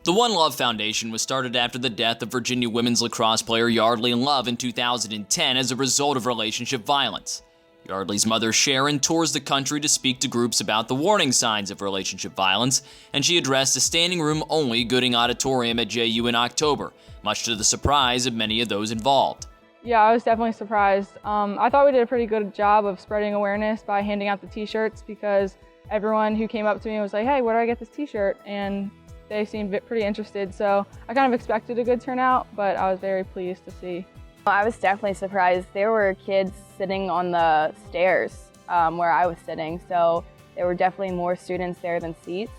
The One Love Foundation was started after the death of Virginia women's lacrosse player Yardley Love in 2010 as a result of relationship violence. Yardley's mother, Sharon, tours the country to speak to groups about the warning signs of relationship violence, and she addressed a standing-room-only Gooding Auditorium at JU in October, much to the surprise of many of those involved. Yeah, I was definitely surprised. I thought we did a pretty good job of spreading awareness by handing out the t-shirts, because everyone who came up to me was like, hey, where do I get this t-shirt? And they seemed pretty interested, so I kind of expected a good turnout, but I was very pleased to see. I was definitely surprised. There were kids sitting on the stairs where I was sitting, so there were definitely more students there than seats.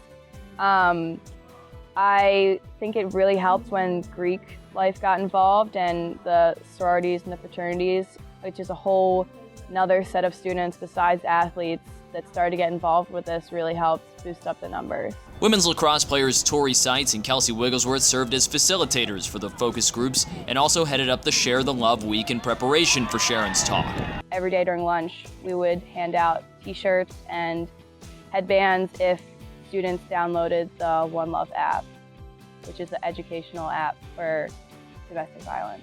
I think it really helped when Greek life got involved and the sororities and the fraternities, which is a whole another set of students besides athletes that started to get involved with this, really helped boost up the numbers. Women's lacrosse players Tori Seitz and Kelsey Wigglesworth served as facilitators for the focus groups and also headed up the Share the Love week in preparation for Sharon's talk. Every day during lunch, we would hand out t-shirts and headbands if students downloaded the One Love app, which is an educational app for domestic violence.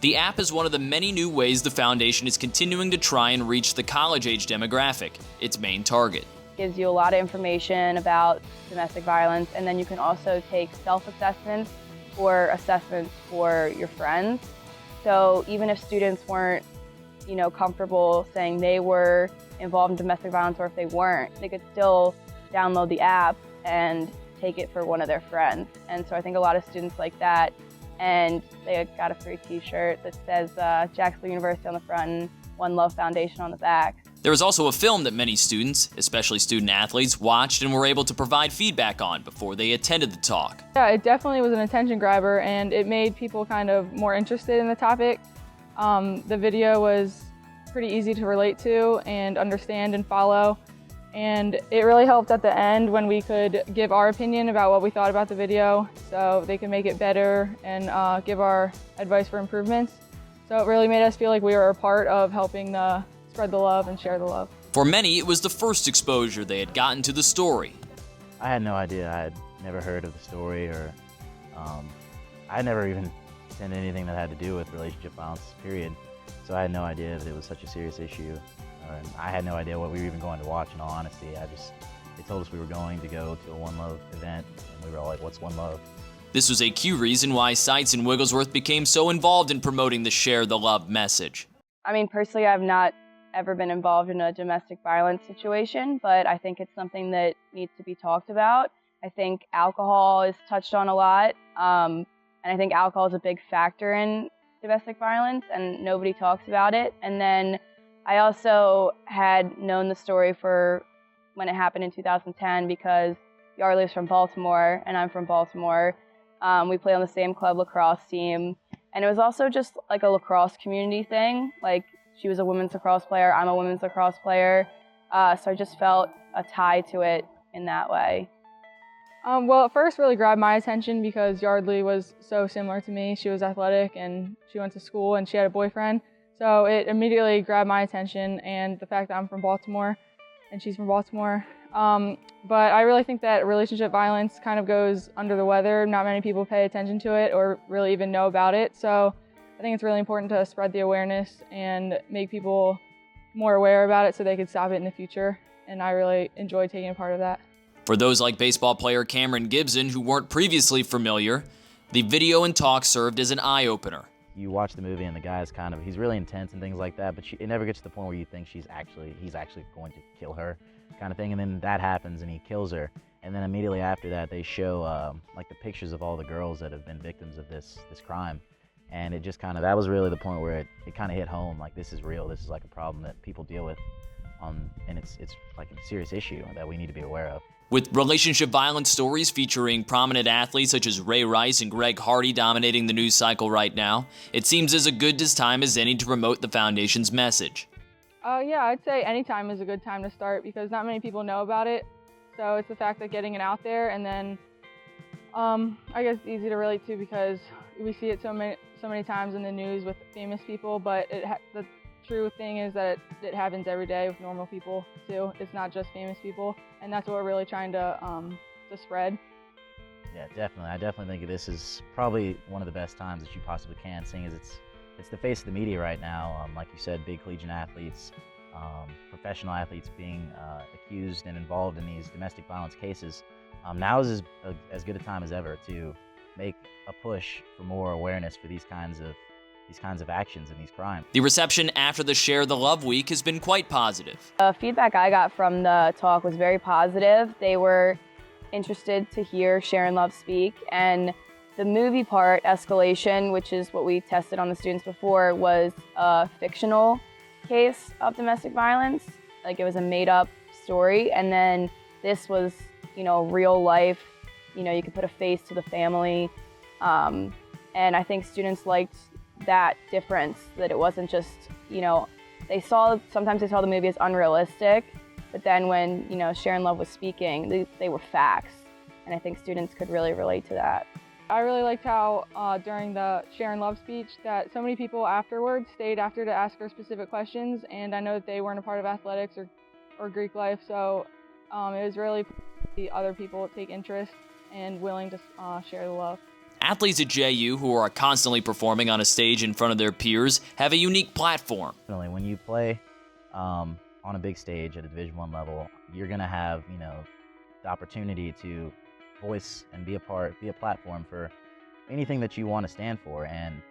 The app is one of the many new ways the foundation is continuing to try and reach the college-age demographic, its main target. Gives you a lot of information about domestic violence, and then you can also take self-assessments or assessments for your friends. So even if students weren't, comfortable saying they were involved in domestic violence, or if they weren't, they could still download the app and take it for one of their friends. And so I think a lot of students like that, and they got a free t-shirt that says Jacksonville University on the front and One Love Foundation on the back. There was also a film that many students, especially student athletes, watched and were able to provide feedback on before they attended the talk. Yeah, it definitely was an attention grabber, and it made people kind of more interested in the topic. The video was pretty easy to relate to and understand and follow, and it really helped at the end when we could give our opinion about what we thought about the video, so they could make it better and give our advice for improvements. So it really made us feel like we were a part of helping spread the love and share the love. For many, it was the first exposure they had gotten to the story. I had no idea. I had never heard of the story, or I had never even seen anything that had to do with relationship violence, period. So I had no idea that it was such a serious issue. And I had no idea what we were even going to watch, in all honesty. They told us we were going to go to a One Love event, and we were all like, what's One Love? This was a key reason why Seitz and Wigglesworth became so involved in promoting the Share the Love message. I mean, personally, I've not ever been involved in a domestic violence situation, but I think it's something that needs to be talked about. I think alcohol is touched on a lot, and I think alcohol is a big factor in domestic violence, and nobody talks about it. And then I also had known the story for when it happened in 2010, because Yardley's from Baltimore and I'm from Baltimore. We play on the same club lacrosse team, and it was also just like a lacrosse community thing. Like, she was a women's lacrosse player, I'm a women's lacrosse player, so I just felt a tie to it in that way. Well, it first really grabbed my attention because Yardley was so similar to me. She was athletic and she went to school and she had a boyfriend. So it immediately grabbed my attention, and the fact that I'm from Baltimore and she's from Baltimore. But I really think that relationship violence kind of goes under the weather. Not many people pay attention to it or really even know about it. So I think it's really important to spread the awareness and make people more aware about it so they could stop it in the future. And I really enjoyed taking a part of that. For those like baseball player Cameron Gibson who weren't previously familiar, the video and talk served as an eye-opener. You watch the movie and the guy's he's really intense and things like that, but it never gets to the point where you think he's actually going to kill her, kind of thing. And then that happens and he kills her. And then immediately after that, they show like the pictures of all the girls that have been victims of this crime. And it just that was really the point where it kind of hit home, like, this is real. This is like a problem that people deal with, and it's like a serious issue that we need to be aware of. With relationship violence stories featuring prominent athletes such as Ray Rice and Greg Hardy dominating the news cycle right now, it seems as a good time as any to promote the foundation's message. Yeah, I'd say any time is a good time to start because not many people know about it. So it's the fact that getting it out there, and then I guess it's easy to relate to because we see it so many times in the news with famous people, but the true thing is that it happens every day with normal people too. It's not just famous people, and that's what we're really trying to spread. Yeah, definitely. I definitely think this is probably one of the best times that you possibly can, seeing as it's the face of the media right now. Like you said, big collegiate athletes, professional athletes being accused and involved in these domestic violence cases. Now is as good a time as ever to make a push for more awareness for these kinds of actions and these crimes. The reception after the Share the Love Week has been quite positive. The feedback I got from the talk was very positive. They were interested to hear Sharon Love speak, and the movie part, Escalation, which is what we tested on the students before, was a fictional case of domestic violence. Like, it was a made-up story, and then this was, real life. You could put a face to the family, and I think students liked that difference, that it wasn't just, sometimes they saw the movie as unrealistic, but then when, Sharon Love was speaking, they were facts, and I think students could really relate to that. I really liked how during the Sharon Love speech that so many people afterwards stayed after to ask her specific questions, and I know that they weren't a part of athletics or Greek life, so it was really the other people take interest and willing to share the love. Athletes at JU who are constantly performing on a stage in front of their peers have a unique platform. Definitely, when you play on a big stage at a Division I level, you're gonna have the opportunity to voice and be a platform for anything that you want to stand for. And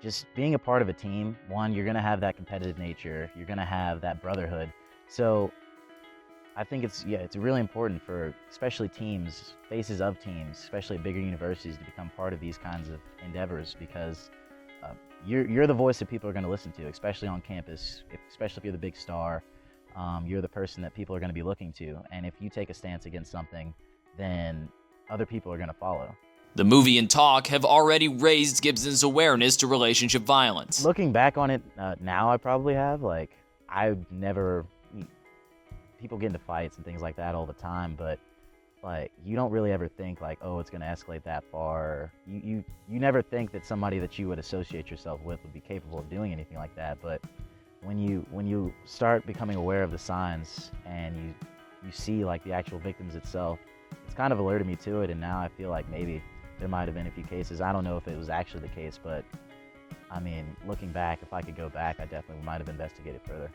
just being a part of a team, one, you're gonna have that competitive nature, you're gonna have that brotherhood. So I think it's really important for especially teams, faces of teams, especially at bigger universities, to become part of these kinds of endeavors, because you're the voice that people are going to listen to, especially on campus, especially if you're the big star. You're the person that people are going to be looking to, and if you take a stance against something, then other people are going to follow. The movie and talk have already raised Gibson's awareness to relationship violence. Looking back on it now, I probably have. I've never... People get into fights and things like that all the time, but you don't really ever think oh, it's going to escalate that far. You never think that somebody that you would associate yourself with would be capable of doing anything like that. But when you start becoming aware of the signs and you see the actual victims itself, it's kind of alerted me to it. And now I feel like maybe there might have been a few cases. I don't know if it was actually the case, but I mean, looking back, if I could go back, I definitely might have investigated further.